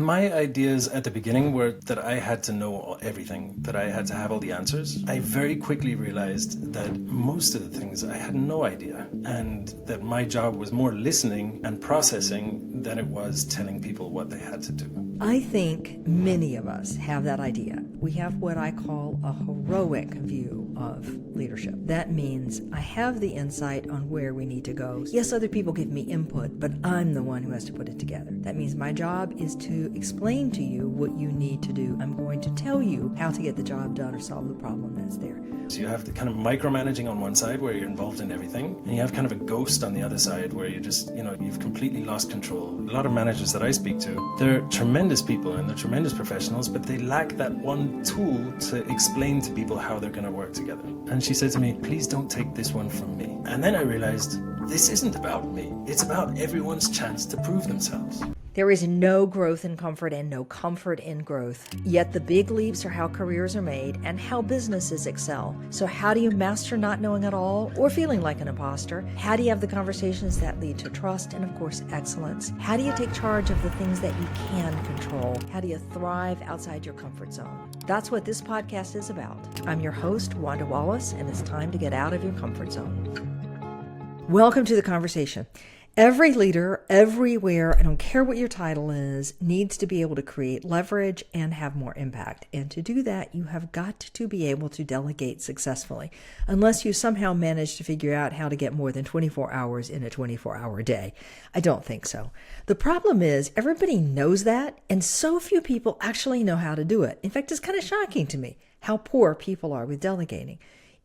My ideas at the beginning were that I had to know everything, that I had to have all the answers. I very quickly realized that most of the things I had no idea, and that my job was more listening and processing than it was telling people what they had to do. I think many of us have that idea. We have what I call a heroic view of leadership. That means I have the insight on where we need to go. Yes, other people give me input, but I'm the one who has to put it together. That means my job is to explain to you what you need to do. I'm going to tell you how to get the job done or solve the problem that's there. So you have the kind of micromanaging on one side where you're involved in everything, and you have kind of a ghost on the other side where you just, you've completely lost control. A lot of managers that I speak to, they're tremendous people and they're tremendous professionals, but they lack that one tool to explain to people how they're going to work together. And she said to me, please don't take this one from me. And then I realized this isn't about me. It's about everyone's chance to prove themselves. There is no growth in comfort and no comfort in growth. Yet the big leaps are how careers are made and how businesses excel. So how do you master not knowing at all or feeling like an imposter? How do you have the conversations that lead to trust and, of course, excellence? How do you take charge of the things that you can control? How do you thrive outside your comfort zone? That's what this podcast is about. I'm your host, Wanda Wallace, and it's time to get out of your comfort zone. Welcome to the conversation. Every leader, everywhere, I don't care what your title is, needs to be able to create leverage and have more impact. And to do that, you have got to be able to delegate successfully, unless you somehow manage to figure out how to get more than 24 hours in a 24-hour day. I don't think so. The problem is everybody knows that, and so few people actually know how to do it. In fact, it's kind of shocking to me how poor people are with delegating.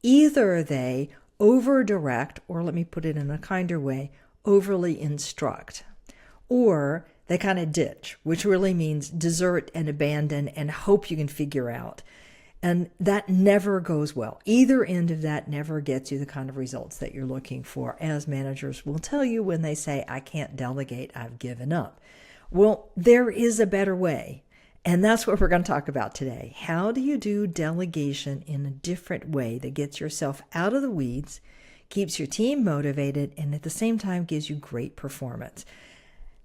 Either they over-direct, or let me put it in a kinder way, overly instruct, or they kind of ditch, which really means desert and abandon and hope you can figure out. And that never goes well. Either end of that never gets you the kind of results that you're looking for, as managers will tell you when they say, I can't delegate, I've given up. Well, there is a better way. And that's what we're going to talk about today. How do you do delegation in a different way that gets yourself out of the weeds, keeps your team motivated, and at the same time gives you great performance?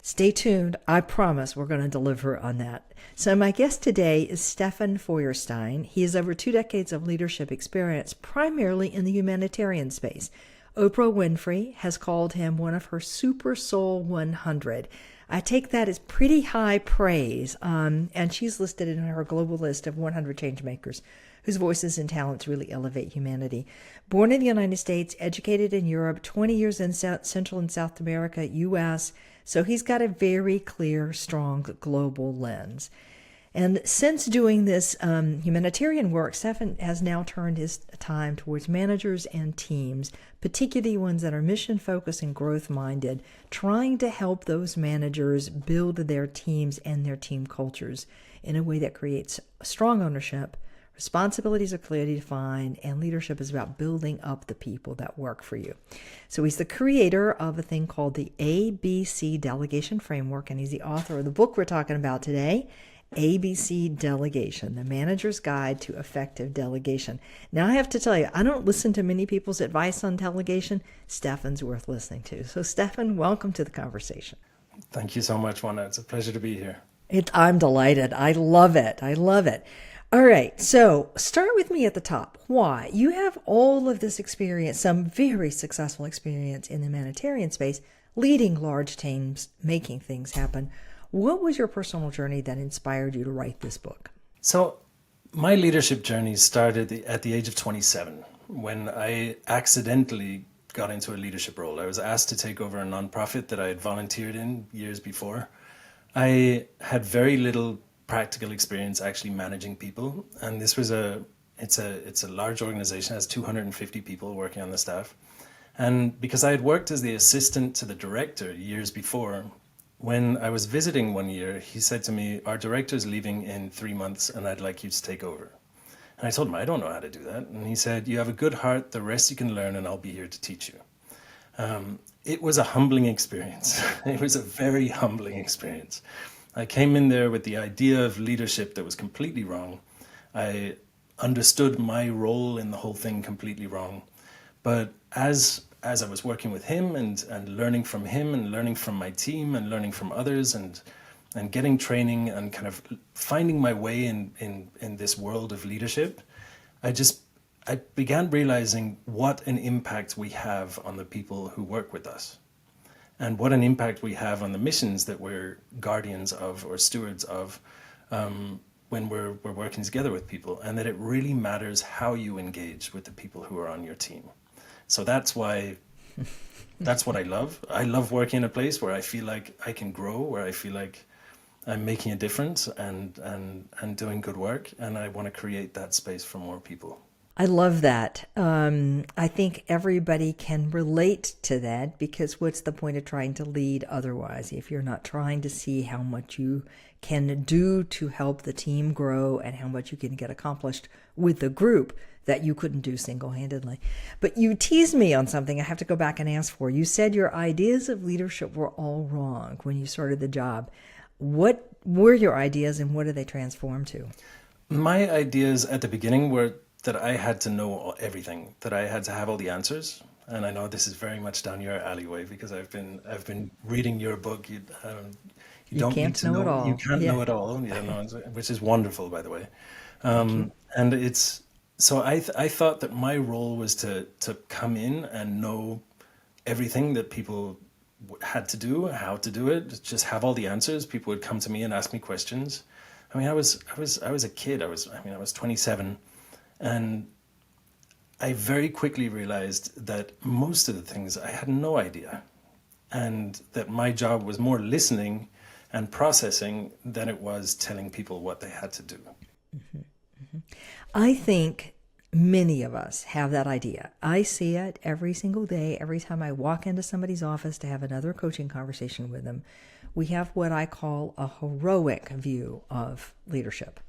Stay tuned. I promise we're going to deliver on that. So my guest today is Stefan Feuerstein. He has over 2 decades of leadership experience, primarily in the humanitarian space. Oprah Winfrey has called him one of her Super Soul 100. I take that as pretty high praise, and she's listed in her global list of 100 changemakers whose voices and talents really elevate humanity. Born in the United States, educated in Europe, 20 years in Central and South America, U.S., so he's got a very clear, strong global lens. And since doing this humanitarian work, Stefan has now turned his time towards managers and teams, particularly ones that are mission-focused and growth-minded, trying to help those managers build their teams and their team cultures in a way that creates strong ownership. Responsibilities are clearly defined, and leadership is about building up the people that work for you. So he's the creator of a thing called the ABC Delegation Framework, and he's the author of the book we're talking about today, ABC Delegation, the Manager's Guide to Effective Delegation. Now, I have to tell you, I don't listen to many people's advice on delegation. Stefan's worth listening to. So, Stefan, welcome to the conversation. Thank you so much, Wanda. It's a pleasure to be here. I'm delighted. I love it. I love it. All right, so start with me at the top. Why? You have all of this experience, some very successful experience in the humanitarian space, leading large teams, making things happen. What was your personal journey that inspired you to write this book? So my leadership journey started at the age of 27, when I accidentally got into a leadership role. I was asked to take over a nonprofit that I had volunteered in years before. I had very little practical experience actually managing people, and this was it's a large organization, it has 250 people working on the staff. And because I had worked as the assistant to the director years before, when I was visiting one year, he said to me, our director's leaving in 3 months and I'd like you to take over. And I told him, I don't know how to do that. And he said, you have a good heart, the rest you can learn, and I'll be here to teach you. It was a humbling experience. It was a very humbling experience. I came in there with the idea of leadership that was completely wrong. I understood my role in the whole thing completely wrong. But as I was working with him and learning from him and learning from my team and learning from others and and getting training and kind of finding my way in this world of leadership, I began realizing what an impact we have on the people who work with us, and what an impact we have on the missions that we're guardians of or stewards of, when we're working together with people, and that it really matters how you engage with the people who are on your team. So that's what I love. I love working in a place where I feel like I can grow, where I feel like I'm making a difference and doing good work, and I want to create that space for more people. I love that. I think everybody can relate to that, because what's the point of trying to lead otherwise if you're not trying to see how much you can do to help the team grow and how much you can get accomplished with the group that you couldn't do single-handedly. But you teased me on something I have to go back and ask for. You said your ideas of leadership were all wrong when you started the job. What were your ideas and what did they transform to? My ideas at the beginning were that I had to know everything, that I had to have all the answers. And I know this is very much down your alleyway, because I've been reading your book. You don't can't need to know it all. You can't Yeah. know it all, which is wonderful, by the way. And it's so I thought that my role was to come in and know everything that people had to do, how to do it, just have all the answers. People would come to me and ask me questions. I mean, I was a kid. I was 27. And I very quickly realized that most of the things I had no idea, and that my job was more listening and processing than it was telling people what they had to do. I think many of us have that idea. I see it every single day. Every time I walk into somebody's office to have another coaching conversation with them, we have what I call a heroic view of leadership,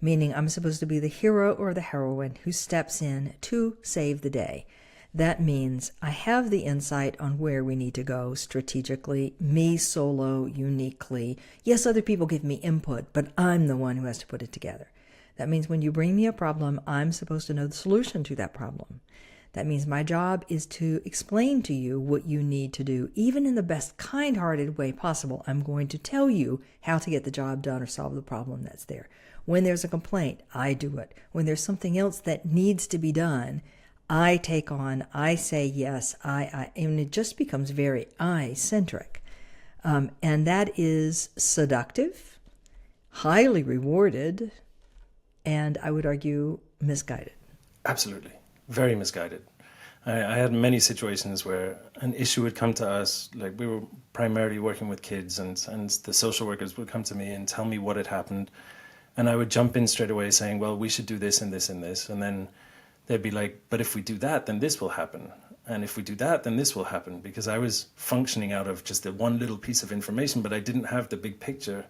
meaning I'm supposed to be the hero or the heroine who steps in to save the day. That means I have the insight on where we need to go strategically, me solo, uniquely. Yes, other people give me input, but I'm the one who has to put it together. That means when you bring me a problem, I'm supposed to know the solution to that problem. That means my job is to explain to you what you need to do. Even in the best kind-hearted way possible, I'm going to tell you how to get the job done or solve the problem that's there. When there's a complaint, I do it. When there's something else that needs to be done, I take on, I say yes, and it just becomes very I-centric. And that is seductive, highly rewarded, and I would argue misguided. Absolutely. Very misguided. I had many situations where an issue would come to us, like we were primarily working with kids, and the social workers would come to me and tell me what had happened. And I would jump in straight away saying, well, we should do this and this and this. And then they'd be like, but if we do that, then this will happen. And if we do that, then this will happen. Because I was functioning out of just the one little piece of information, but I didn't have the big picture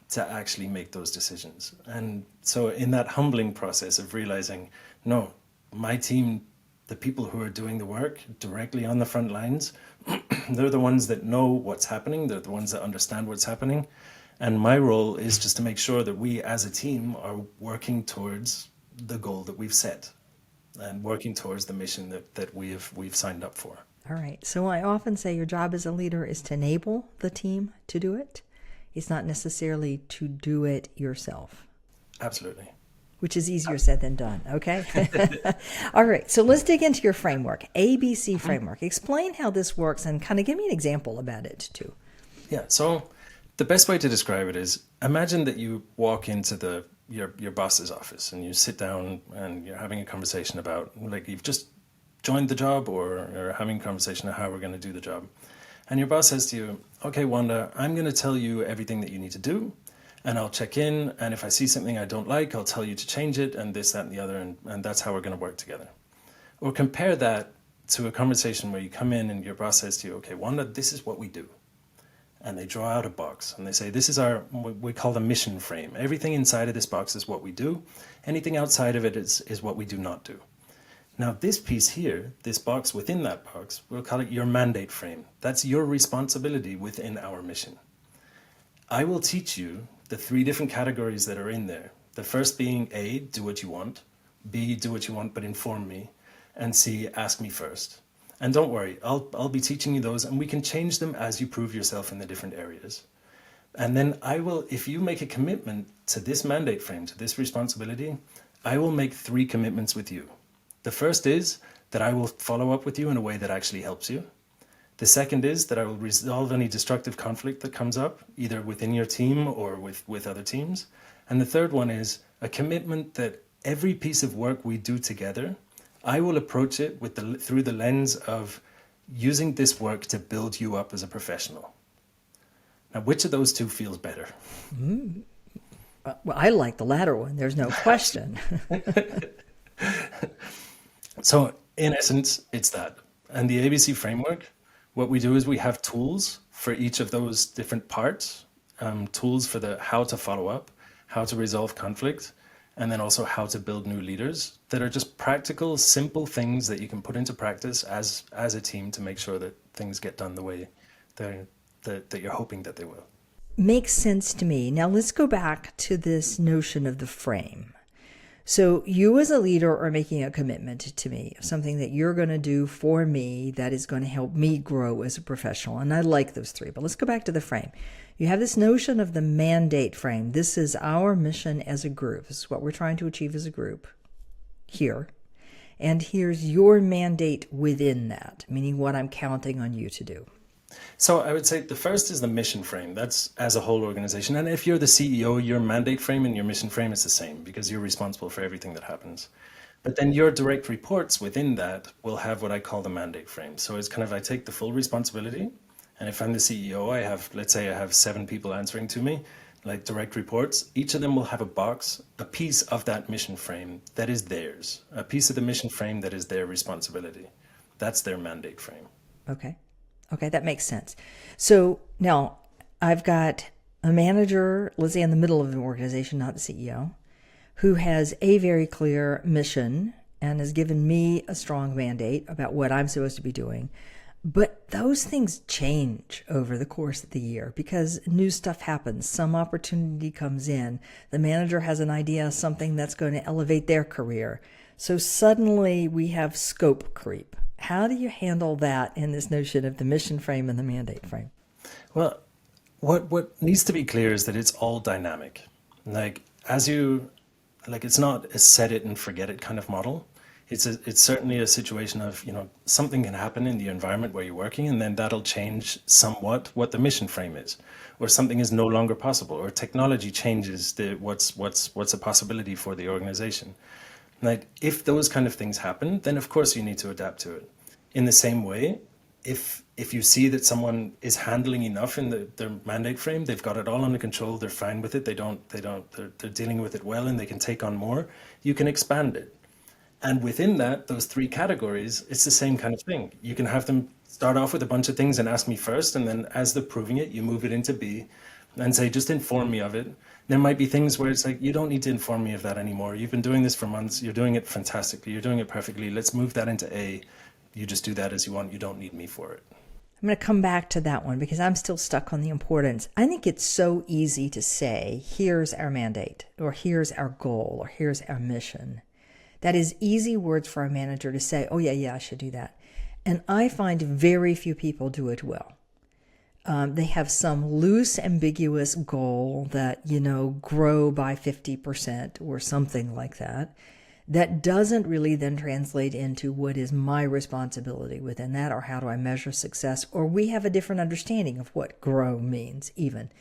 to actually make those decisions. And so in that humbling process of realizing, no, my team, the people who are doing the work directly on the front lines, they're the ones that know what's happening. They're the ones that understand what's happening. And my role is just to make sure that we as a team are working towards the goal that we've set and working towards the mission that we've signed up for. All right. So I often say your job as a leader is to enable the team to do it. It's not necessarily to do it yourself. Absolutely. Which is easier said than done, okay? All right, so let's dig into your framework, ABC framework. Explain how this works and kind of give me an example about it, too. Yeah, so the best way to describe it is, imagine that you walk into your boss's office and you sit down and you're having a conversation about, like, you've just joined the job, or you're having a conversation of how we're going to do the job. And your boss says to you, okay, Wanda, I'm going to tell you everything that you need to do, and I'll check in, and if I see something I don't like, I'll tell you to change it, and this, that, and the other, and that's how we're going to work together. Or compare that to a conversation where you come in and your boss says to you, okay, Wanda, this is what we do. And they draw out a box, and they say, this is what we call the mission frame. Everything inside of this box is what we do. Anything outside of it is what we do not do. Now, this piece here, this box within that box, we'll call it your mandate frame. That's your responsibility within our mission. I will teach you the 3 different categories that are in there. The first being A, do what you want. B, do what you want, but inform me. And C, ask me first. And don't worry, I'll be teaching you those, and we can change them as you prove yourself in the different areas. And then I will, if you make a commitment to this mandate frame, to this responsibility, I will make 3 commitments with you. The first is that I will follow up with you in a way that actually helps you. The second is that I will resolve any destructive conflict that comes up, either within your team or with other teams. And the third one is a commitment that every piece of work we do together, I will approach it through the lens of using this work to build you up as a professional. Now, which of those two feels better? Well, I like the latter one. There's no question. So in essence, it's that. And the ABC framework, what we do is we have tools for each of those different parts, tools for the how to follow up, how to resolve conflict, and then also how to build new leaders that are just practical, simple things that you can put into practice as a team to make sure that things get done the way that you're hoping that they will. Makes sense to me. Now let's go back to this notion of the frame. So you as a leader are making a commitment to me, something that you're going to do for me that is going to help me grow as a professional. And I like those 3, but let's go back to the frame. You have this notion of the mandate frame. This is our mission as a group. This is what we're trying to achieve as a group here. And here's your mandate within that, meaning what I'm counting on you to do. So I would say the first is the mission frame. That's as a whole organization. And if you're the CEO, your mandate frame and your mission frame is the same because you're responsible for everything that happens. But then your direct reports within that will have what I call the mandate frame. So it's kind of, I take the full responsibility. And if I'm the CEO, let's say I have 7 people answering to me, like direct reports. Each of them will have a box, a piece of that mission frame that is theirs, a piece of the mission frame that is their responsibility. That's their mandate frame. Okay, that makes sense. So now I've got a manager, let's say in the middle of an organization, not the CEO, who has a very clear mission and has given me a strong mandate about what I'm supposed to be doing. But those things change over the course of the year because new stuff happens. Some opportunity comes in. The manager has an idea, something that's going to elevate their career. So suddenly we have scope creep. How do you handle that in this notion of the mission frame and the mandate frame? Well, what needs to be clear is that it's all dynamic. It's not a set it and forget it kind of model. It's certainly a situation of, something can happen in the environment where you're working, and then that'll change somewhat what the mission frame is, or something is no longer possible, or technology changes what's a possibility for the organization. Like, if those kind of things happen, then of course you need to adapt to it. In the same way, if you see that someone is handling enough in their mandate frame, they've got it all under control, they're fine with it, they're dealing with it well, and they can take on more, you can expand it. And within that, those 3 categories, it's the same kind of thing. You can have them start off with a bunch of things and ask me first, and then as they're proving it, you move it into B and say, just inform me of it. There might be things where it's like, you don't need to inform me of that anymore. You've been doing this for months. You're doing it fantastically. You're doing it perfectly. Let's move that into A. You just do that as you want. You don't need me for it. I'm going to come back to that one because I'm still stuck on the importance. I think it's so easy to say, here's our mandate, or here's our goal, or here's our mission. That is easy words for a manager to say, oh, yeah, I should do that. And I find very few people do it well. They have some loose, ambiguous goal that, grow by 50% or something like that. That doesn't really then translate into what is my responsibility within that, or how do I measure success, or we have a different understanding of what grow means even.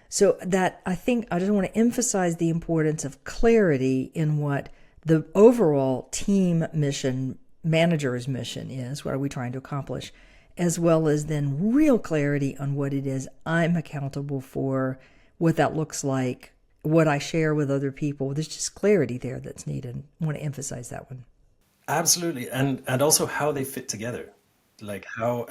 So that I think I just want to emphasize the importance of clarity in what the overall team mission, manager's mission is, what are we trying to accomplish, as well as then real clarity on what it is I'm accountable for, what that looks like, what I share with other people. There's just clarity there that's needed. I want to emphasize that one. Absolutely. And also how they fit together. Like how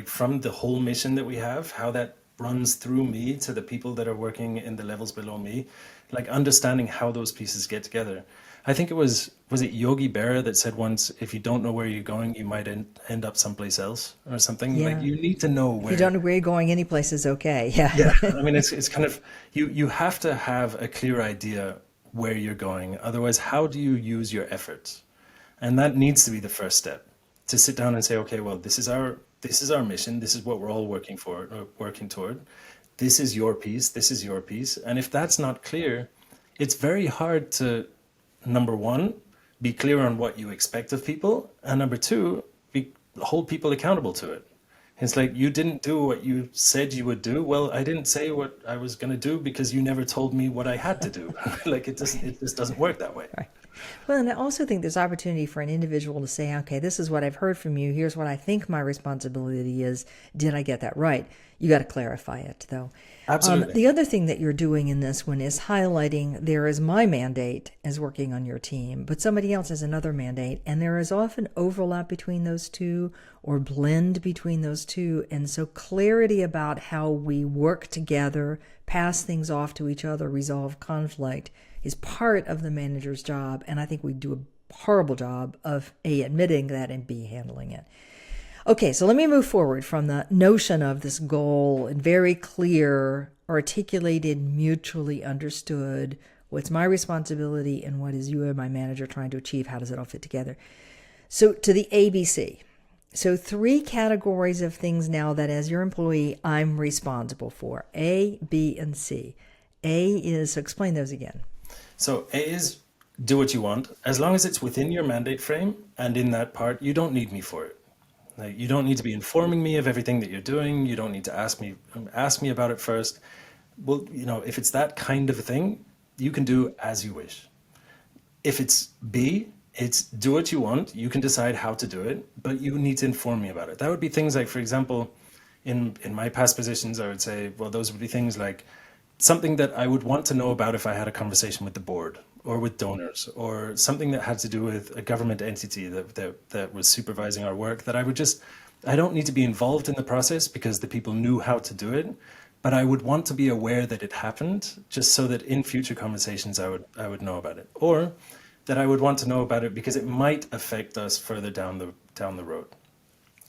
from the whole mission that we have, how that runs through me to the people that are working in the levels below me, like understanding how those pieces get together. I think was it Yogi Berra that said once, if you don't know where you're going, you might end up someplace else or something. Yeah. Like you need to know where. If you don't know where you're going, any place is okay. Yeah. Yeah. I mean, it's kind of, you have to have a clear idea where you're going. Otherwise, how do you use your efforts? And that needs to be the first step, to sit down and say, okay, well, this is our mission. This is what we're all working toward. this is your piece, this is your piece. And if that's not clear, it's very hard to, number one, be clear on what you expect of people, and number two, hold people accountable to it. It's like, you didn't do what you said you would do. Well, I didn't say what I was going to do because you never told me what I had to do. Like, it just doesn't work that way. Right. Well, and I also think there's opportunity for an individual to say, okay, this is what I've heard from you. Here's what I think my responsibility is. Did I get that right? You got to clarify it, though. Absolutely. The other thing that you're doing in this one is highlighting there is my mandate as working on your team, but somebody else has another mandate, and there is often overlap between those two or blend between those two. And so clarity about how we work together, pass things off to each other, resolve conflict is part of the manager's job. And I think we do a horrible job of A, admitting that, and B, handling it. Okay, so let me move forward from the notion of this goal and very clear, articulated, mutually understood, what's my responsibility and what is you and my manager trying to achieve, how does it all fit together? So to the ABC. So 3 categories of things now that as your employee, I'm responsible for. A, B, and C. A is, so explain those again. So A is do what you want. As long as it's within your mandate frame and in that part, you don't need me for it. Like, you don't need to be informing me of everything that you're doing. You don't need to ask me about it first. Well, if it's that kind of a thing, you can do as you wish. If it's B, it's do what you want. You can decide how to do it, but you need to inform me about it. That would be things like, for example, in my past positions, I would say, well, those would be things like something that I would want to know about if I had a conversation with the board or with donors, or something that had to do with a government entity that was supervising our work, that I don't need to be involved in the process because the people knew how to do it, but I would want to be aware that it happened, just so that in future conversations I would know about it, or that I would want to know about it because it might affect us further down the road.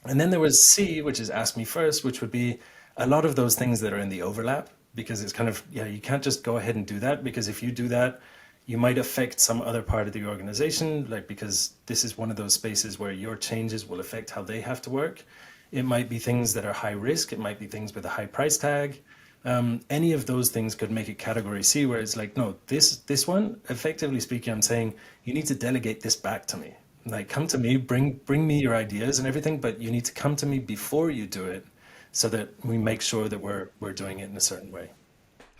And then there was C, which is ask me first, which would be a lot of those things that are in the overlap, because it's kind of, you can't just go ahead and do that, because if you do that, you might affect some other part of the organization, like, because this is one of those spaces where your changes will affect how they have to work. It might be things that are high risk. It might be things with a high price tag. Any of those things could make it category C, where it's like, no, this one, effectively speaking, I'm saying you need to delegate this back to me. Like, come to me, bring me your ideas and everything, but you need to come to me before you do it, so that we make sure that we're doing it in a certain way.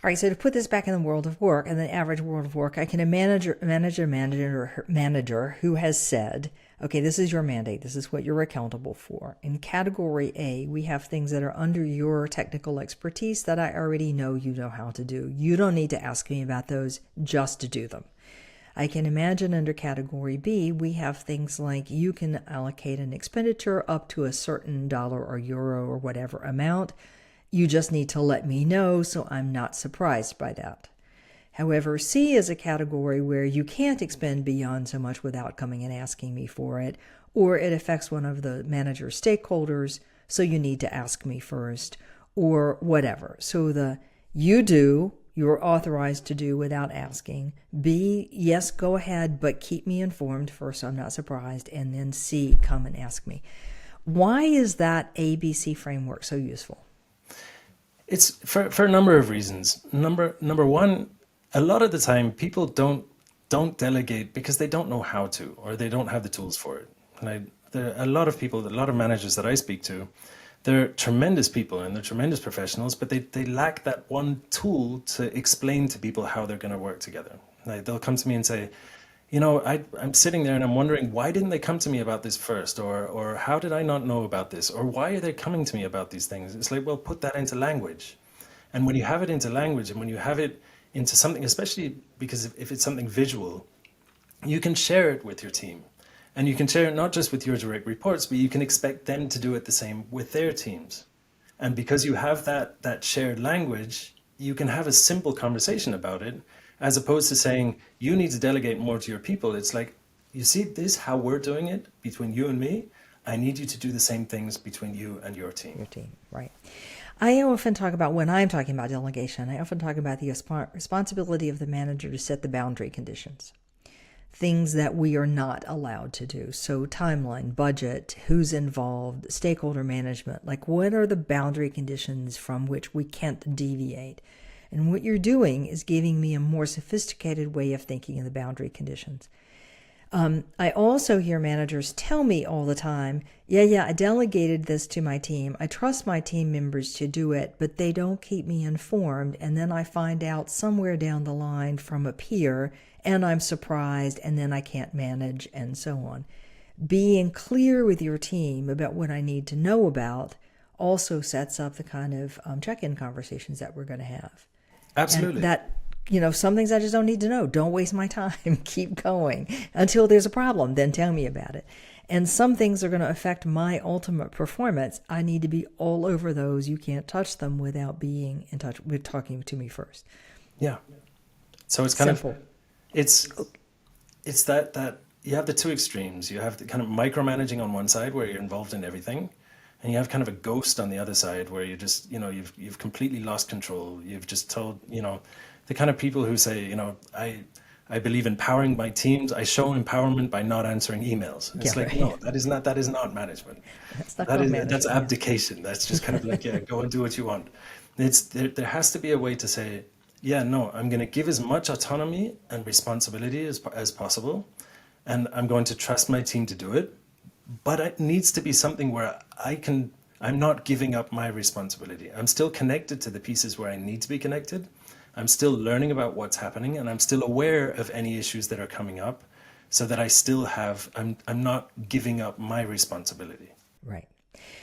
All right, so to put this back in the world of work, and the average world of work, I can imagine a manager who has said, okay, this is your mandate. This is what you're accountable for. In category A, we have things that are under your technical expertise that I already know you know how to do. You don't need to ask me about those just to do them. I can imagine under category B, we have things like you can allocate an expenditure up to a certain dollar or euro or whatever amount. You just need to let me know so I'm not surprised by that. However, C is a category where you can't expend beyond so much without coming and asking me for it, or it affects one of the manager's stakeholders, so you need to ask me first, or whatever. So you're authorized to do without asking. B, yes, go ahead, but keep me informed first so I'm not surprised. And then C, come and ask me. Why is that ABC framework so useful? It's for a number of reasons. Number one, a lot of the time people don't delegate because they don't know how to, or they don't have the tools for it. And there are a lot of people, a lot of managers that I speak to, they're tremendous people and they're tremendous professionals, but they lack that one tool to explain to people how they're going to work together. Like, they'll come to me and say, I'm sitting there and I'm wondering, why didn't they come to me about this first? Or how did I not know about this? Or why are they coming to me about these things? It's like, well, put that into language. And when you have it into language, and when you have it into something, especially because if it's something visual, you can share it with your team. And you can share it not just with your direct reports, but you can expect them to do it the same with their teams. And because you have that shared language, you can have a simple conversation about it, as opposed to saying, you need to delegate more to your people. It's like, you see this, how we're doing it between you and me? I need you to do the same things between you and your team. Your team, right. I often talk about, when I'm talking about delegation, I often talk about the responsibility of the manager to set the boundary conditions. things that we are not allowed to do. So timeline, budget, who's involved, stakeholder management, like what are the boundary conditions from which we can't deviate? And what you're doing is giving me a more sophisticated way of thinking of the boundary conditions. I also hear managers tell me all the time, yeah, I delegated this to my team. I trust my team members to do it, but they don't keep me informed. And then I find out somewhere down the line from a peer, and I'm surprised, and then I can't manage, and so on. Being clear with your team about what I need to know about also sets up the kind of check-in conversations that we're going to have. Absolutely. And that, some things I just don't need to know. Don't waste my time. Keep going until there's a problem. Then tell me about it. And some things are going to affect my ultimate performance. I need to be all over those. You can't touch them without being in touch with talking to me first. Yeah. So it's kind Simple. of, it's that you have the two extremes. You have the kind of micromanaging on one side where you're involved in everything. And you have kind of a ghost on the other side where you just, you've completely lost control. You've just told, the kind of people who say, I believe in empowering my teams. I show empowerment by not answering emails. It's Yeah, like, right. no, that is not management. That's not That called is, management. that's abdication. That's just kind of like, yeah, go and do what you want. There has to be a way to say, yeah, no, I'm going to give as much autonomy and responsibility as possible. And I'm going to trust my team to do it. But it needs to be something where I'm not giving up my responsibility. I'm still connected to the pieces where I need to be connected. I'm still learning about what's happening, and I'm still aware of any issues that are coming up so that I'm not giving up my responsibility. Right.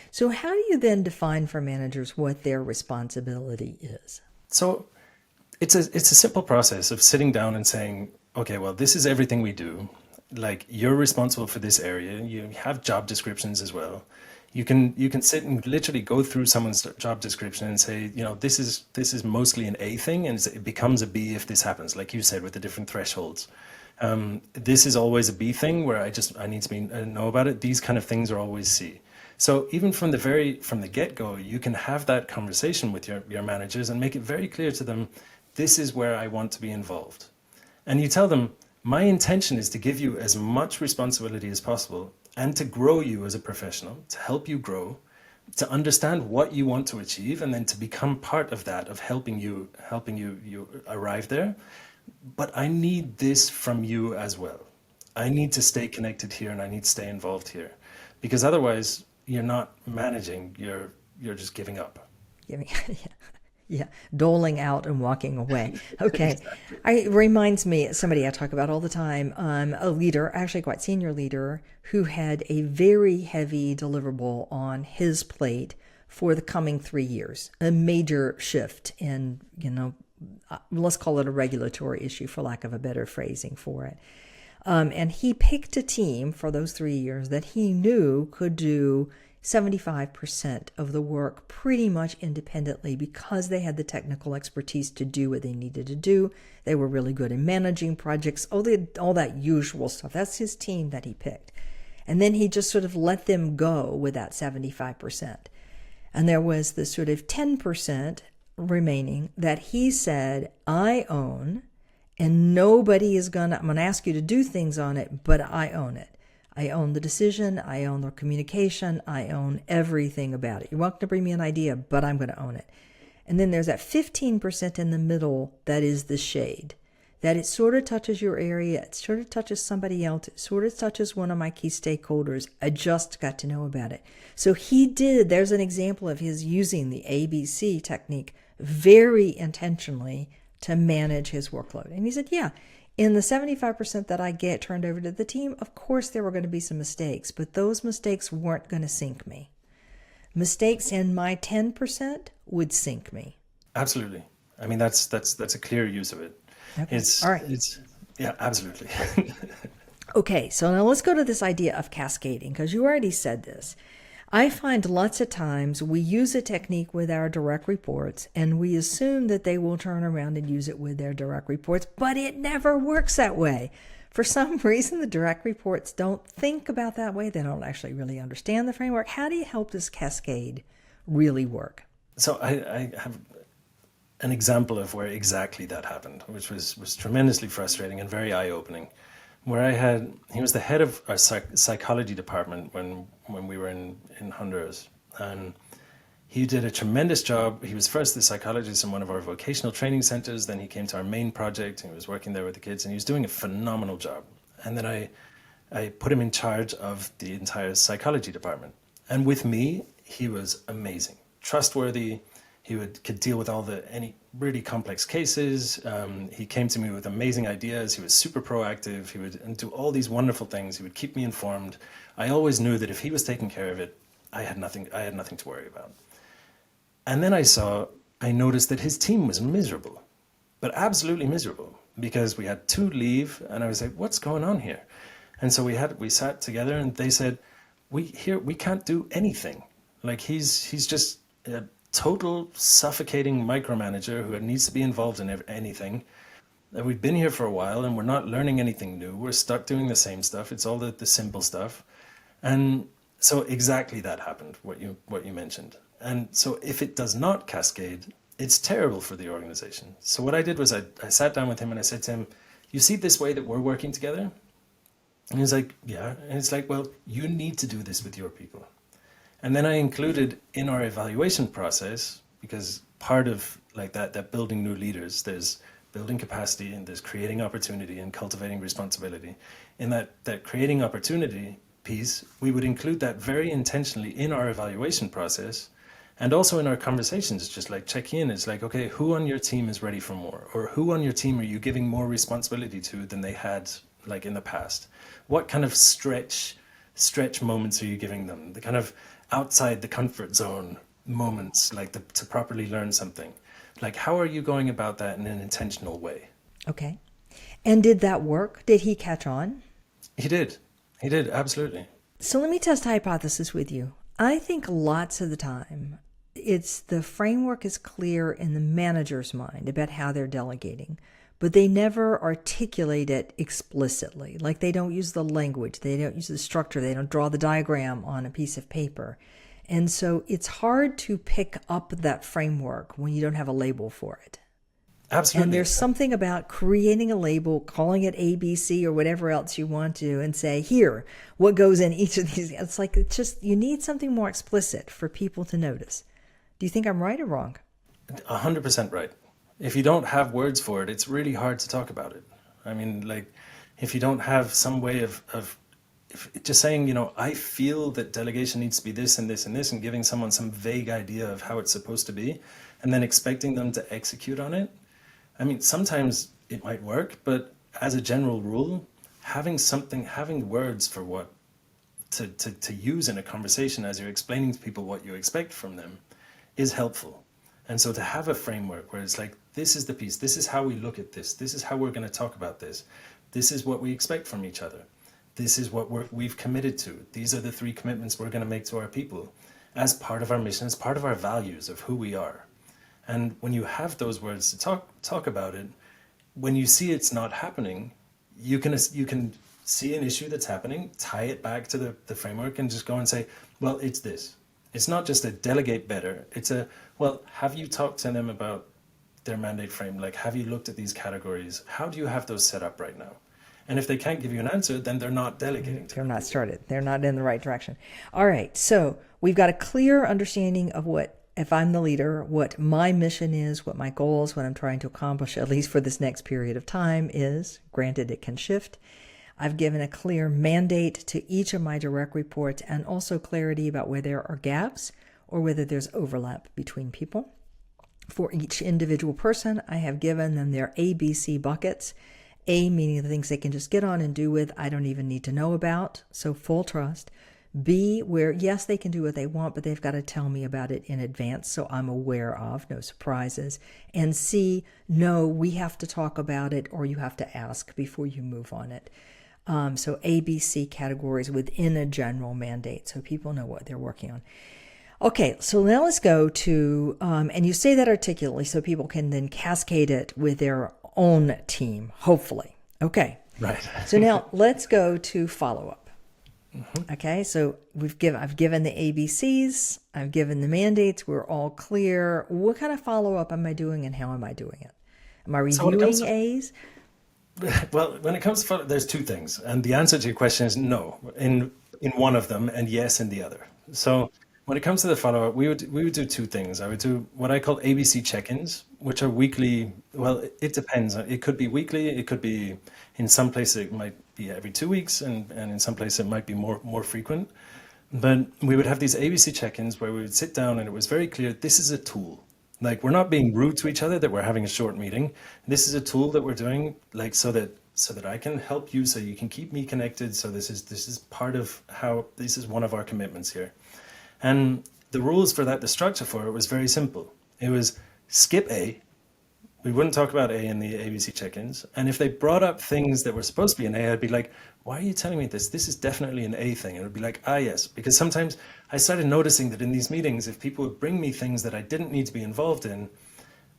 So how do you then define for managers what their responsibility is? So it's a simple process of sitting down and saying, okay, well, this is everything we do. Like, you're responsible for this area. You have job descriptions as well. You can sit and literally go through someone's job description and say, this is mostly an A thing, and it becomes a B if this happens, like you said, with the different thresholds. This is always a B thing where I need to know about it. These kind of things are always C. So even from the get-go, you can have that conversation with your managers and make it very clear to them, this is where I want to be involved. And you tell them, my intention is to give you as much responsibility as possible and to grow you as a professional, to help you grow, to understand what you want to achieve, and then to become part of that, of helping you arrive there. But I need this from you as well. I need to stay connected here, and I need to stay involved here, because otherwise you're not managing, you're just giving up. Yeah, doling out and walking away. Okay. It reminds me, somebody I talk about all the time, a leader, actually quite senior leader, who had a very heavy deliverable on his plate for the coming 3 years, a major shift in, let's call it a regulatory issue for lack of a better phrasing for it. And he picked a team for those 3 years that he knew could do 75% of the work pretty much independently because they had the technical expertise to do what they needed to do. They were really good in managing projects, all that usual stuff. That's his team that he picked. And then he just sort of let them go with that 75%. And there was this sort of 10% remaining that he said, I own, and nobody is I'm going to ask you to do things on it, but I own it. I own the decision, I own the communication, I own everything about it. You're welcome to bring me an idea, but I'm going to own it. And then there's that 15% in the middle that is the shade, that it sort of touches your area, it sort of touches somebody else, it sort of touches one of my key stakeholders. I just got to know about it. So there's an example of his using the ABC technique very intentionally to manage his workload. And he said, yeah, in the 75% that I get turned over to the team, of course there were going to be some mistakes, but those mistakes weren't going to sink me. Mistakes in my 10% would sink me. Absolutely. I mean, that's a clear use of it. Okay. All right. Yeah, absolutely. Okay, so now let's go to this idea of cascading, because you already said this. I find lots of times we use a technique with our direct reports and we assume that they will turn around and use it with their direct reports, but it never works that way. For some reason, the direct reports don't think about that way. They don't actually really understand the framework. How do you help this cascade really work? So I have an example of where exactly that happened, which was tremendously frustrating and very eye-opening. where he was the head of our psychology department when we were in Honduras. And he did a tremendous job. He was first the psychologist in one of our vocational training centers. Then he came to our main project and he was working there with the kids, and he was doing a phenomenal job. And then I put him in charge of the entire psychology department. And with me, he was amazing, trustworthy. He could deal with any really complex cases. He came to me with amazing ideas. He was super proactive. He would do all these wonderful things. He would keep me informed. I always knew that if he was taking care of it, I had nothing to worry about. And then I noticed that his team was miserable, but absolutely miserable, because we had 2 leave, and I was like, what's going on here? And so we sat together, and they said, we can't do anything. Like, he's just a total suffocating micromanager who needs to be involved in anything. We've been here for a while and we're not learning anything new. We're stuck doing the same stuff. It's all the simple stuff. And so exactly that happened, what you mentioned. And so if it does not cascade, it's terrible for the organization. So what I did was I sat down with him and I said to him, you see this way that we're working together? And he's like, yeah. And it's like, well, you need to do this with your people. And then I included in our evaluation process, because part of like that building new leaders, there's building capacity and there's creating opportunity and cultivating responsibility. In that creating opportunity piece, we would include that very intentionally in our evaluation process. And also in our conversations, just like check in, it's like, okay, who on your team is ready for more? Or who on your team are you giving more responsibility to than they had like in the past? What kind of stretch moments are you giving them? The kind of outside the comfort zone moments, like to properly learn something. Like, how are you going about that in an intentional way? Okay. And did that work? Did he catch on? He did, absolutely. So let me test a hypothesis with you. I think lots of the time, the framework is clear in the manager's mind about how they're delegating, but they never articulate it explicitly. Like, they don't use the language, they don't use the structure, they don't draw the diagram on a piece of paper. And so it's hard to pick up that framework when you don't have a label for it. Absolutely. And there's something about creating a label, calling it ABC or whatever else you want to, and say, here, what goes in each of these. It's like, you need something more explicit for people to notice. Do you think I'm right or wrong? 100% right. If you don't have words for it, it's really hard to talk about it. I mean, like, if you don't have some way of just saying, I feel that delegation needs to be this and this and this, and giving someone some vague idea of how it's supposed to be, and then expecting them to execute on it. I mean, sometimes it might work, but as a general rule, having words for what to use in a conversation as you're explaining to people what you expect from them is helpful. And so to have a framework where it's like, this is the piece, this is how we look at this is how we're going to talk about this is what we expect from each other, this is what we've committed to, these are the 3 commitments we're going to make to our people as part of our mission, as part of our values of who we are. And when you have those words to talk about it, when you see it's not happening, you can see an issue that's happening, tie it back to the framework, and just go and say, well, it's this. It's not just a delegate better. It's well, have you talked to them about their mandate frame? Like, have you looked at these categories? How do you have those set up right now? And if they can't give you an answer, then they're not delegating. They're not started. They're not in the right direction. All right. So we've got a clear understanding of if I'm the leader, what my mission is, what my goals, what I'm trying to accomplish, at least for this next period of time is. Granted, it can shift. I've given a clear mandate to each of my direct reports, and also clarity about where there are gaps or whether there's overlap between people. For each individual person, I have given them their ABC buckets. A, meaning the things they can just get on and do with, I don't even need to know about, so full trust. B, where yes, they can do what they want, but they've got to tell me about it in advance, so I'm aware of, no surprises. And C, no, we have to talk about it, or you have to ask before you move on it. So ABC categories within a general mandate, so people know what they're working on. Okay, so now let's go to, and you say that articulately so people can then cascade it with their own team, hopefully. Okay. Right. So now let's go to follow-up. Mm-hmm. Okay, so I've given the ABCs, I've given the mandates, we're all clear. What kind of follow-up am I doing and how am I doing it? Am I reviewing A's? Well, when it comes to there's two things, and the answer to your question is no in one of them, and yes in the other. So when it comes to the follow up, we would do two things. I would do what I call ABC check-ins, which are weekly. Well, it depends. It could be weekly. It could be in some places it might be every 2 weeks, and in some places it might be more frequent. But we would have these ABC check-ins where we would sit down and it was very clear this is a tool. Like we're not being rude to each other that we're having a short meeting. This is a tool that we're doing like so that I can help you so you can keep me connected. So this is part of how this is one of our commitments here. And the rules for that, the structure for it was very simple. It was skip A. We wouldn't talk about A in the ABC check-ins. And if they brought up things that were supposed to be an A, I'd be like, why are you telling me this? This is definitely an A thing. And it would be like, ah, yes. Because sometimes I started noticing that in these meetings, if people would bring me things that I didn't need to be involved in,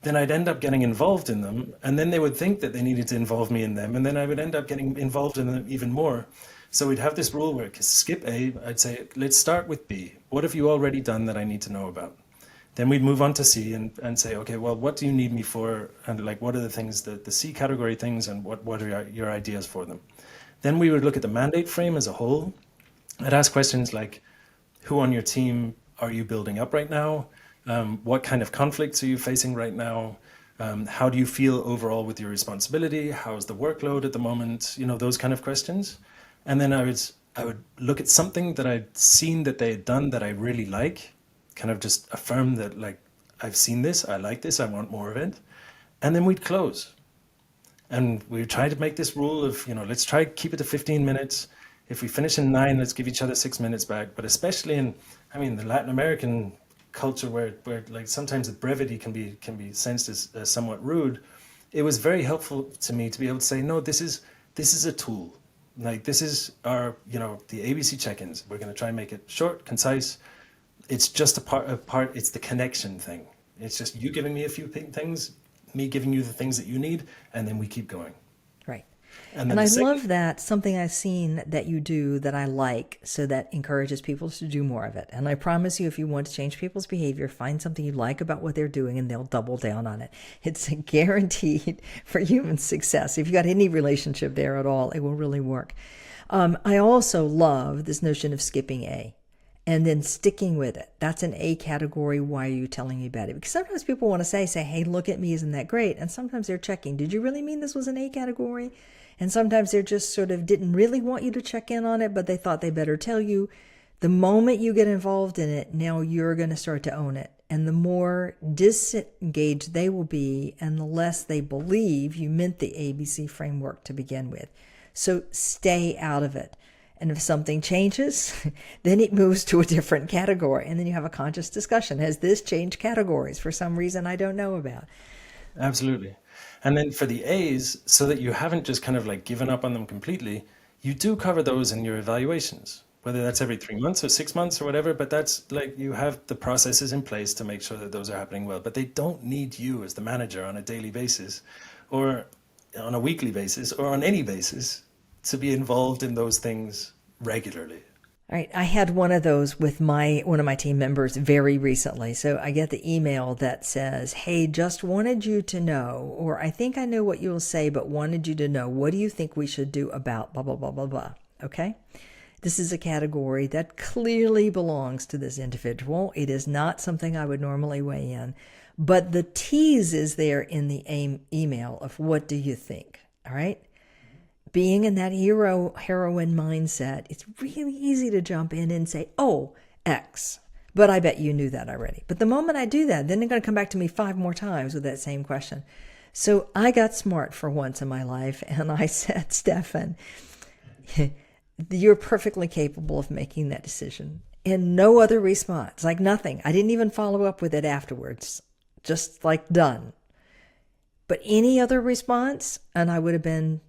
then I'd end up getting involved in them. And then they would think that they needed to involve me in them. And then I would end up getting involved in them even more. So we'd have this rule where skip A, I'd say, let's start with B. What have you already done that I need to know about? Then we'd move on to C and say, okay, well, what do you need me for? And like, what are the things, the C category things, and what are your ideas for them? Then we would look at the mandate frame as a whole. I'd ask questions like, who on your team are you building up right now? What kind of conflicts are you facing right now? How do you feel overall with your responsibility? How's the workload at the moment? Those kind of questions. And then I would look at something that I'd seen that they had done that I really like, kind of just affirm that, like, I've seen this, I like this, I want more of it. And then we'd close. And we try to make this rule of, let's try to keep it to 15 minutes. If we finish in 9, let's give each other 6 minutes back. But especially the Latin American culture where like sometimes the brevity can be sensed as somewhat rude, it was very helpful to me to be able to say, no, this is a tool. Like this is our, the ABC check-ins. We're going to try and make it short, concise. It's just a part. It's the connection thing. It's just you giving me a few things, me giving you the things that you need, and then we keep going. Right. And And then I the second, love that, something I've seen that you do that I like, so that encourages people to do more of it. And I promise you, if you want to change people's behavior, find something you like about what they're doing and they'll double down on it. It's guaranteed for human success. If you've got any relationship there at all, it will really work. I also love this notion of skipping A and then sticking with it. That's an A category. Why are you telling me about it? Because sometimes people want to say, hey, look at me, isn't that great? And sometimes they're checking, did you really mean this was an A category? And sometimes they're just sort of didn't really want you to check in on it, but they thought they better tell you. The moment you get involved in it, now you're going to start to own it. And the more disengaged they will be, and the less they believe you meant the ABC framework to begin with. So stay out of it. And if something changes, then it moves to a different category. And then you have a conscious discussion. Has this changed categories for some reason I don't know about? absolutely. And then for the A's, so that you haven't just kind of like given up on them completely, you do cover those in your evaluations, whether that's every 3 months or 6 months or whatever. But that's like you have the processes in place to make sure that those are happening well. But they don't need you as the manager on a daily basis or on a weekly basis or on any basis to be involved in those things regularly. All right, I had one of those with one of my team members very recently. So I get the email that says, hey, just wanted you to know, or I think I know what you'll say, but wanted you to know, what do you think we should do about blah, blah, blah, blah, blah. Okay? This is a category that clearly belongs to this individual. It is not something I would normally weigh in, but the tease is there in the email of what do you think? All right? Being in that heroine mindset, it's really easy to jump in and say, oh, X. But I bet you knew that already. But the moment I do that, then they're going to come back to me 5 more times with that same question. So I got smart for once in my life, and I said, Stefan, you're perfectly capable of making that decision. And no other response, like nothing. I didn't even follow up with it afterwards, just like done. But any other response, and I would have been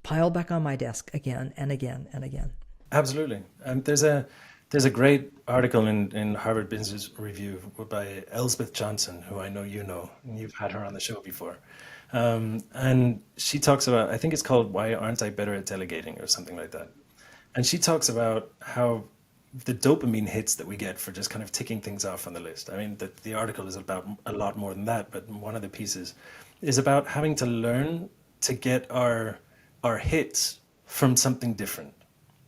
piled back on my desk again and again and again. Absolutely. There's a great article in Harvard Business Review by Elspeth Johnson, who I know you know, and you've had her on the show before. And she talks about, I think it's called Why Aren't I Better at Delegating or something like that. And she talks about how the dopamine hits that we get for just kind of ticking things off on the list. I mean, the article is about a lot more than that, but one of the pieces is about having to learn to get our are hits from something different,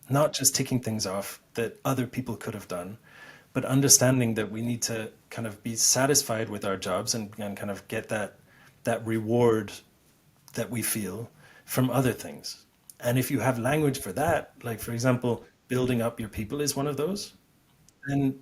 not just ticking things off that other people could have done, but understanding that we need to kind of be satisfied with our jobs and kind of get that reward that we feel from other things. And if you have language for that, like for example, building up your people is one of those, then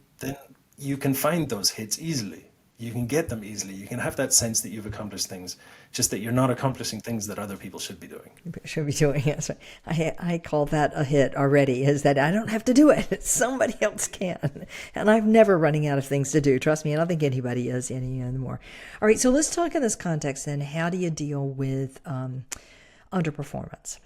you can find those hits easily. You can get them easily. You can have that sense that you've accomplished things, just that you're not accomplishing things that other people should be doing. Should be doing it. So I call that a hit already, is that I don't have to do it. Somebody else can. And I'm never running out of things to do. Trust me, I don't think anybody is anymore. All right, so let's talk in this context then. How do you deal with underperformance?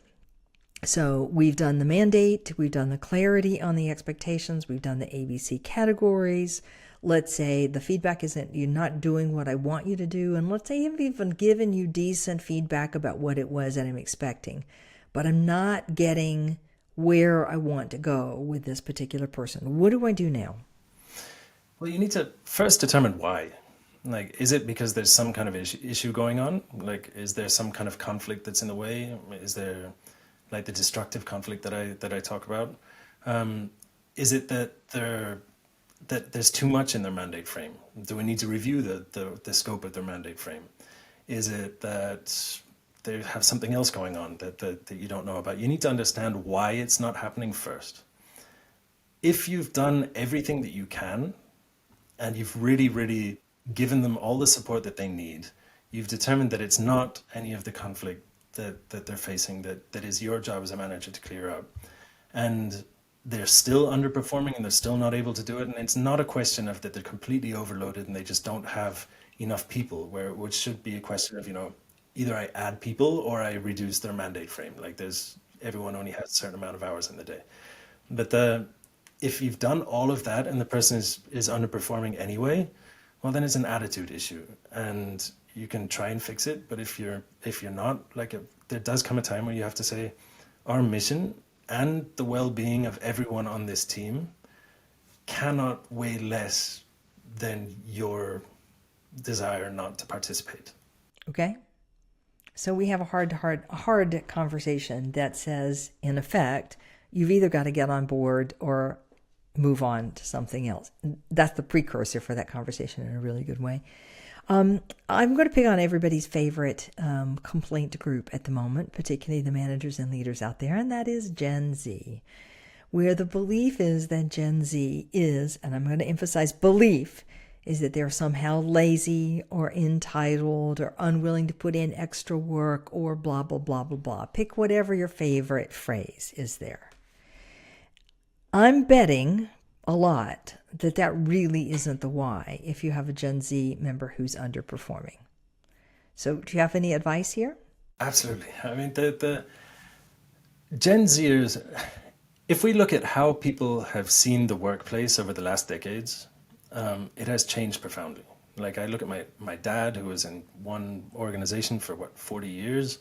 So we've done the mandate, we've done the clarity on the expectations, we've done the ABC categories. Let's say the feedback isn't, you're not doing what I want you to do. And let's say I've even given you decent feedback about what it was that I'm expecting, but I'm not getting where I want to go with this particular person. What do I do now? Well, you need to first determine why. Like, is it because there's some kind of issue going on? Like, is there some kind of conflict that's in the way? Is there like the destructive conflict that I talk about? Is it that there's too much in their mandate frame? Do we need to review the scope of their mandate frame? Is it that they have something else going on that you don't know about? You need to understand why it's not happening first. If you've done everything that you can, and you've really, really given them all the support that they need, you've determined that it's not any of the conflict that they're facing that is your job as a manager to clear out. And they're still underperforming and they're still not able to do it. And it's not a question of that they're completely overloaded and they just don't have enough people, which should be a question of, either I add people or I reduce their mandate frame. Like everyone only has a certain amount of hours in the day. But if you've done all of that and the person is underperforming anyway, well, then it's an attitude issue and you can try and fix it. But if you're not, there does come a time where you have to say, our mission and the well-being of everyone on this team cannot weigh less than your desire not to participate. Okay. So we have a hard conversation that says, in effect, you've either got to get on board or move on to something else. That's the precursor for that conversation in a really good way. I'm going to pick on everybody's favorite complaint group at the moment, particularly the managers and leaders out there, and that is Gen Z, where the belief is that Gen Z is, and I'm going to emphasize belief, is that they're somehow lazy or entitled or unwilling to put in extra work or blah, blah, blah, blah, blah. Pick whatever your favorite phrase is there. I'm betting a lot that really isn't the why if you have a Gen Z member who's underperforming. So do you have any advice here? Absolutely. I mean, the Gen Zers, if we look at how people have seen the workplace over the last decades, it has changed profoundly. Like I look at my dad, who was in one organization for 40 years.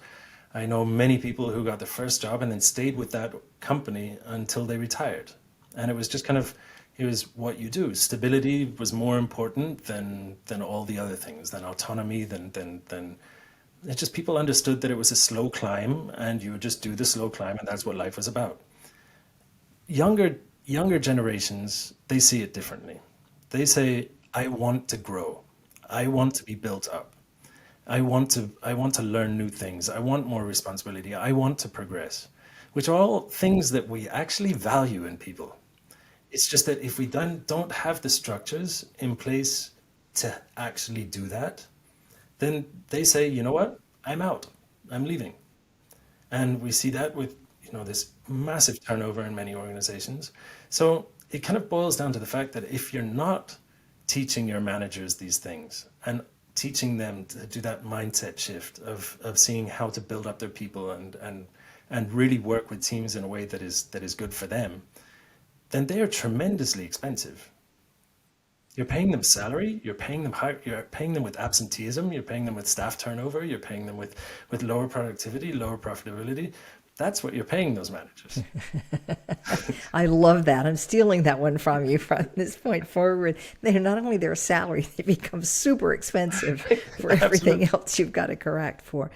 I know many people who got their first job and then stayed with that company until they retired. And it was just it was what you do. Stability was more important than all the other things, than autonomy, than it's just people understood that it was a slow climb and you would just do the slow climb and that's what life was about. Younger generations, they see it differently. They say, I want to grow. I want to be built up. I want to learn new things. I want more responsibility. I want to progress, which are all things that we actually value in people. It's just that if we don't have the structures in place to actually do that, then they say, you know what, I'm out, I'm leaving. And we see that with, this massive turnover in many organizations. So it kind of boils down to the fact that if you're not teaching your managers these things and teaching them to do that mindset shift of seeing how to build up their people and really work with teams in a way that is good for them, then they are tremendously expensive. You're paying them salary, you're paying them with absenteeism, you're paying them with staff turnover, you're paying them with lower productivity, lower profitability. That's what you're paying those managers. I love that. I'm stealing that one from you from this point forward. They're not only their salary, they become super expensive for everything else you've got to correct for.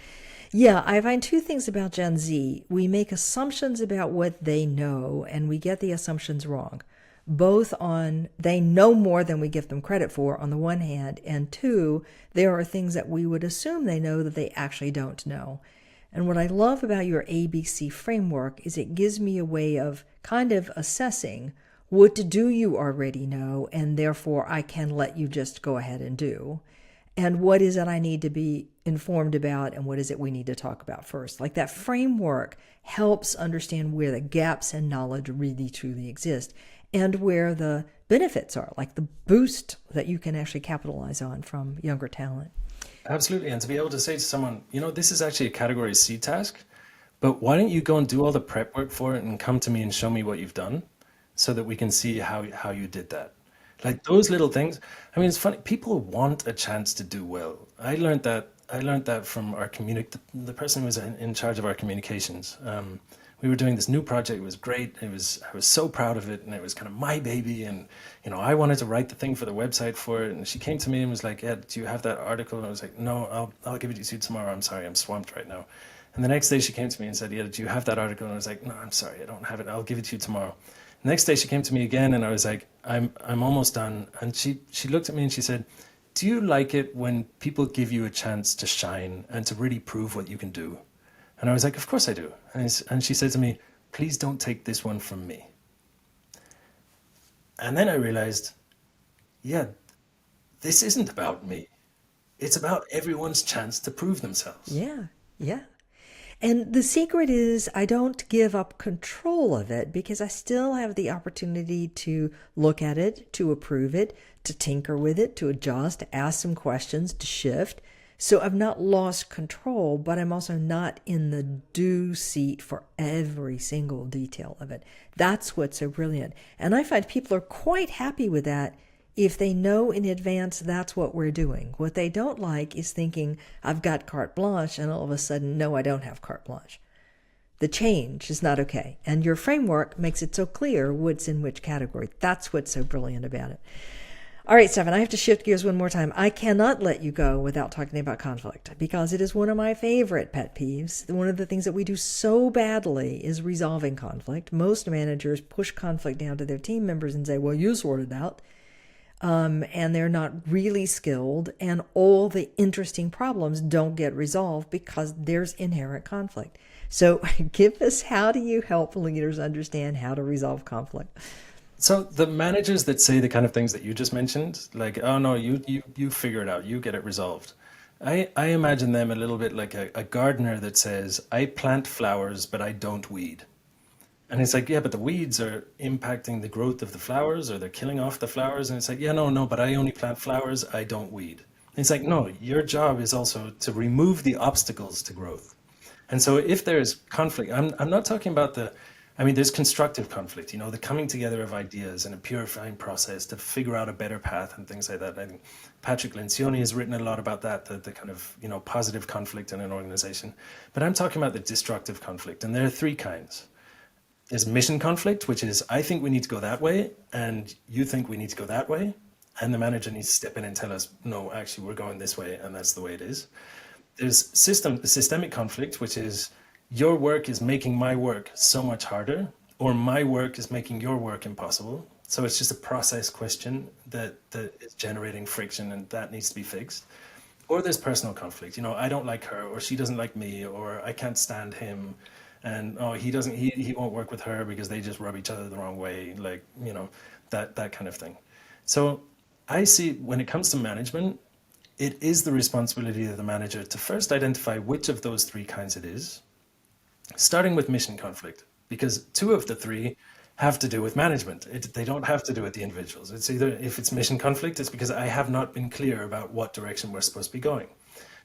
Yeah, I find two things about Gen Z. We make assumptions about what they know, and we get the assumptions wrong. Both on they know more than we give them credit for, on the one hand, and two, there are things that we would assume they know that they actually don't know. And what I love about your ABC framework is it gives me a way of kind of assessing what do you already know, and therefore I can let you just go ahead and do. And what is it I need to be informed about, and what is it we need to talk about first? Like that framework helps understand where the gaps in knowledge really truly exist and where the benefits are, like the boost that you can actually capitalize on from younger talent. Absolutely. And to be able to say to someone, this is actually a category C task, but why don't you go and do all the prep work for it and come to me and show me what you've done so that we can see how you did that. Like those little things. I mean, it's funny. People want a chance to do well. I learned that from our the person who was in charge of our communications. We were doing this new project. It was great. I was so proud of it, and it was kind of my baby. And I wanted to write the thing for the website for it. And she came to me and was like, "Yeah, do you have that article?" And I was like, "No, I'll give it to you tomorrow. I'm sorry, I'm swamped right now." And the next day she came to me and said, "Yeah, do you have that article?" And I was like, "No, I'm sorry, I don't have it. I'll give it to you tomorrow." The next day she came to me again, and I was like, I'm almost done." And she looked at me and she said, "Do you like it when people give you a chance to shine and to really prove what you can do?" And I was like, "Of course I do." And she said to me, "Please don't take this one from me." And then I realized, yeah, this isn't about me. It's about everyone's chance to prove themselves. Yeah, yeah. And the secret is I don't give up control of it because I still have the opportunity to look at it, to approve it, to tinker with it, to adjust, to ask some questions, to shift. So I've not lost control, but I'm also not in the do seat for every single detail of it. That's what's so brilliant. And I find people are quite happy with that if they know in advance that's what we're doing. What they don't like is thinking, I've got carte blanche, and all of a sudden, no, I don't have carte blanche. The change is not okay. And your framework makes it so clear what's in which category. That's what's so brilliant about it. All right, Stefan, I have to shift gears one more time. I cannot let you go without talking about conflict because it is one of my favorite pet peeves. One of the things that we do so badly is resolving conflict. Most managers push conflict down to their team members and say, well, you sort it out. And they're not really skilled, and all the interesting problems don't get resolved because there's inherent conflict. So give us, how do you help leaders understand how to resolve conflict? So the managers that say the kind of things that you just mentioned, like, "Oh no, you figure it out, you get it resolved." I imagine them a little bit like a gardener that says, "I plant flowers, but I don't weed." And it's like, "Yeah, but the weeds are impacting the growth of the flowers, or they're killing off the flowers." And it's like, "Yeah, no, but I only plant flowers, I don't weed." And it's like, "No, your job is also to remove the obstacles to growth." And so if there's conflict, I'm not talking about there's constructive conflict, the coming together of ideas and a purifying process to figure out a better path and things like that. I think Patrick Lencioni has written a lot about that, the kind of, positive conflict in an organization. But I'm talking about the destructive conflict, and there are three kinds. There's mission conflict, which is, I think we need to go that way, and you think we need to go that way. And the manager needs to step in and tell us, no, actually, we're going this way, and that's the way it is. There's systemic conflict, which is, your work is making my work so much harder, or my work is making your work impossible. So it's just a process question that is generating friction, and that needs to be fixed. Or there's personal conflict. I don't like her, or she doesn't like me, or I can't stand him, and he won't work with her because they just rub each other the wrong way, like, that kind of thing. So I see, when it comes to management, it is the responsibility of the manager to first identify which of those three kinds it is, starting with mission conflict, because two of the three have to do with management. They don't have to do with the individuals. It's either, if it's mission conflict, it's because I have not been clear about what direction we're supposed to be going.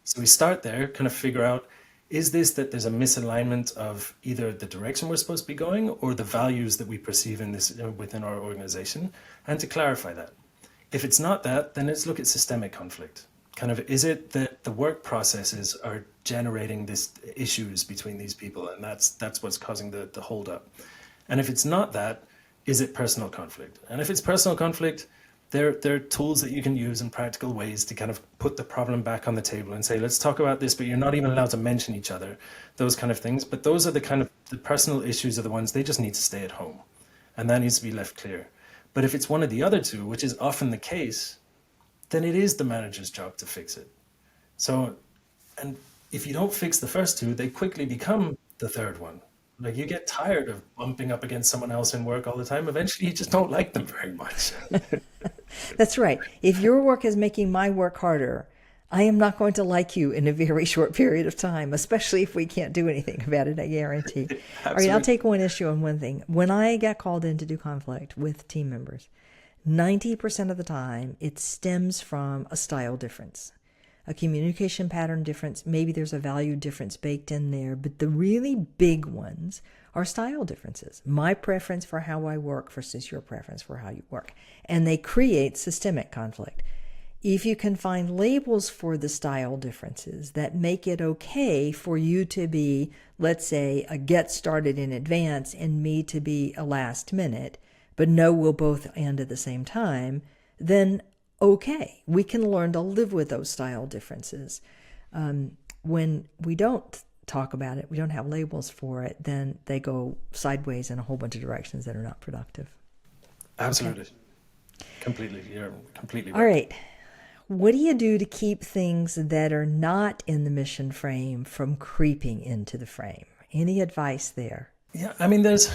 So we start there, kind of figure out, is this that there's a misalignment of either the direction we're supposed to be going or the values that we perceive in this within our organization, and to clarify that. If it's not that, then let's look at systemic conflict. Kind of, is it that the work processes are generating these issues between these people, and that's what's causing the hold up? And if it's not that, is it personal conflict? And if it's personal conflict, they're tools that you can use in practical ways to kind of put the problem back on the table and say, let's talk about this, but you're not even allowed to mention each other, those kind of things. But those are the kind of the personal issues are the ones they just need to stay at home. And that needs to be left clear. But if it's one of the other two, which is often the case, then it is the manager's job to fix it. So, and if you don't fix the first two, they quickly become the third one. Like you get tired of bumping up against someone else in work all the time. Eventually, you just don't like them very much. That's right. If your work is making my work harder, I am not going to like you in a very short period of time, especially if we can't do anything about it, I guarantee. All right, I'll take one issue on one thing. When I get called in to do conflict with team members, 90% of the time, it stems from a style difference, a communication pattern difference. Maybe there's a value difference baked in there, but the really big ones are style differences. My preference for how I work versus your preference for how you work. And they create systemic conflict. If you can find labels for the style differences that make it okay for you to be, let's say, a get started in advance and me to be a last minute, but no, we'll both end at the same time, then okay, we can learn to live with those style differences. When we don't talk about it, we don't have labels for it, then they go sideways in a whole bunch of directions that are not productive. Absolutely. Okay. Completely. You're completely right. All right. What do you do to keep things that are not in the mission frame from creeping into the frame? Any advice there? Yeah, I mean, there's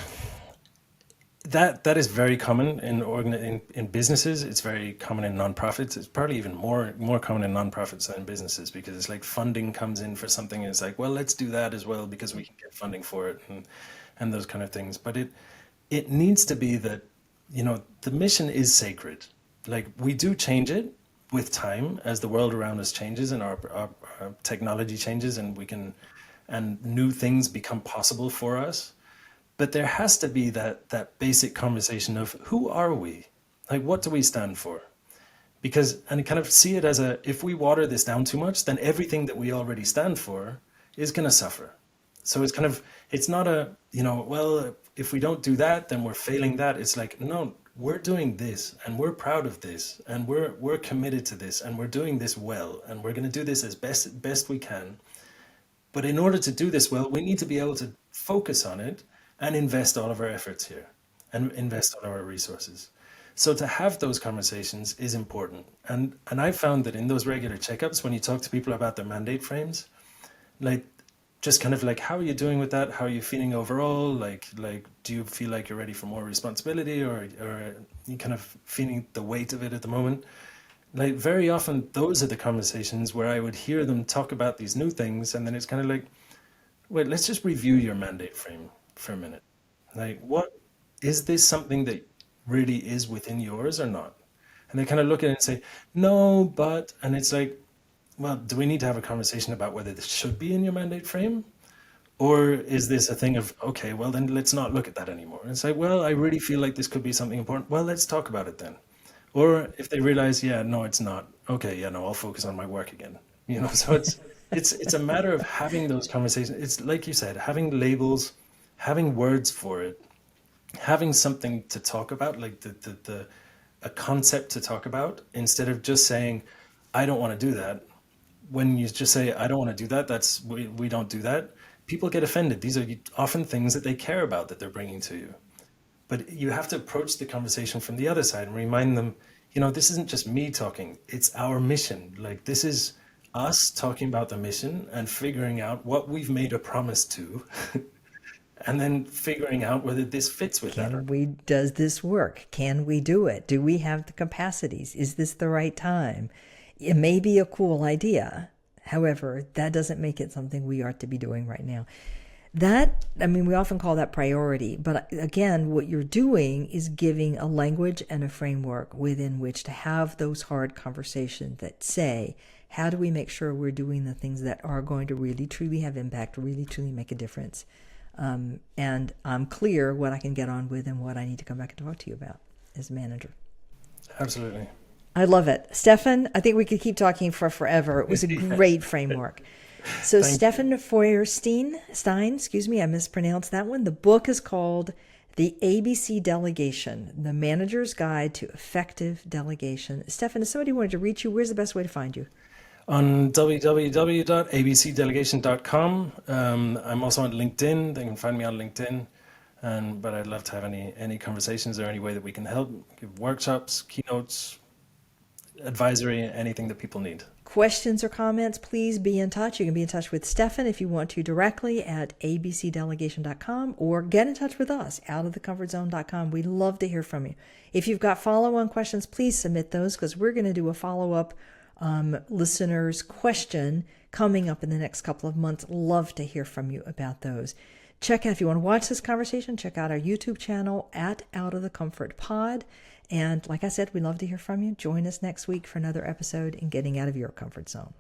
that is very common in businesses. It's very common in nonprofits. It's probably even more common in nonprofits than in businesses, because it's like funding comes in for something and it's like, well, let's do that as well because we can get funding for it and those kind of things. But it needs to be that, you know, the mission is sacred. Like we do change it with time as the world around us changes and our technology changes and new things become possible for us. But there has to be that basic conversation of who are we? Like, what do we stand for? Because, and kind of see it as if we water this down too much, then everything that we already stand for is going to suffer. So it's kind of, it's not well, if we don't do that, then we're failing that. It's like, no, we're doing this and we're proud of this and we're committed to this and we're doing this well and we're going to do this as best we can. But in order to do this well, we need to be able to focus on it and invest all of our efforts here and invest all of our resources. So to have those conversations is important. And I found that in those regular checkups, when you talk to people about their mandate frames, like just kind of like, how are you doing with that? How are you feeling overall? Like, do you feel like you're ready for more responsibility, or you kind of feeling the weight of it at the moment? Like very often those are the conversations where I would hear them talk about these new things. And then it's kind of like, wait, let's just review your mandate frame for a minute. Like, what is this something that really is within yours or not? And they kind of look at it and say, no, but, and it's like, well, do we need to have a conversation about whether this should be in your mandate frame? Or is this a thing of, okay, well, then let's not look at that anymore. And it's like, well, I really feel like this could be something important. Well, let's talk about it then. Or if they realize, yeah, no, it's not. Okay, yeah, no, I'll focus on my work again. You know, so it's a matter of having those conversations. It's like you said, having labels, having words for it, having something to talk about, like a concept to talk about, instead of just saying, I don't want to do that. When you just say, I don't want to do that, we don't do that. People get offended. These are often things that they care about that they're bringing to you. But you have to approach the conversation from the other side and remind them, you know, this isn't just me talking, it's our mission. Like, this is us talking about the mission and figuring out what we've made a promise to, and then figuring out whether this fits with that. Does this work? Can we do it? Do we have the capacities? Is this the right time? It may be a cool idea. However, that doesn't make it something we are to be doing right now. We often call that priority, but again, what you're doing is giving a language and a framework within which to have those hard conversations that say, how do we make sure we're doing the things that are going to really truly have impact, really truly make a difference? And I'm clear what I can get on with and what I need to come back and talk to you about as a manager. Absolutely. I love it. Stefan, I think we could keep talking for forever. It was a great framework. So Stefan Feuerstein, I mispronounced that one. The book is called The ABC Delegation, the Manager's Guide to Effective Delegation. Stefan, if somebody wanted to reach you, where's the best way to find you? On www.abcdelegation.com. I'm also on LinkedIn. They can find me on LinkedIn. But I'd love to have any conversations or any way that we can help, give workshops, keynotes, advisory, anything that people need. Questions or comments, please be in touch. You can be in touch with Stefan if you want to directly at abcdelegation.com, or get in touch with us, outofthecomfortzone.com. We'd love to hear from you. If you've got follow-on questions, please submit those, because we're going to do a follow-up listeners question coming up in the next couple of months. Love to hear from you about those. Check out, if you want to watch this conversation, check out our YouTube channel at Out of the Comfort Pod. And like I said, we'd love to hear from you. Join us next week for another episode in Getting Out of Your Comfort Zone.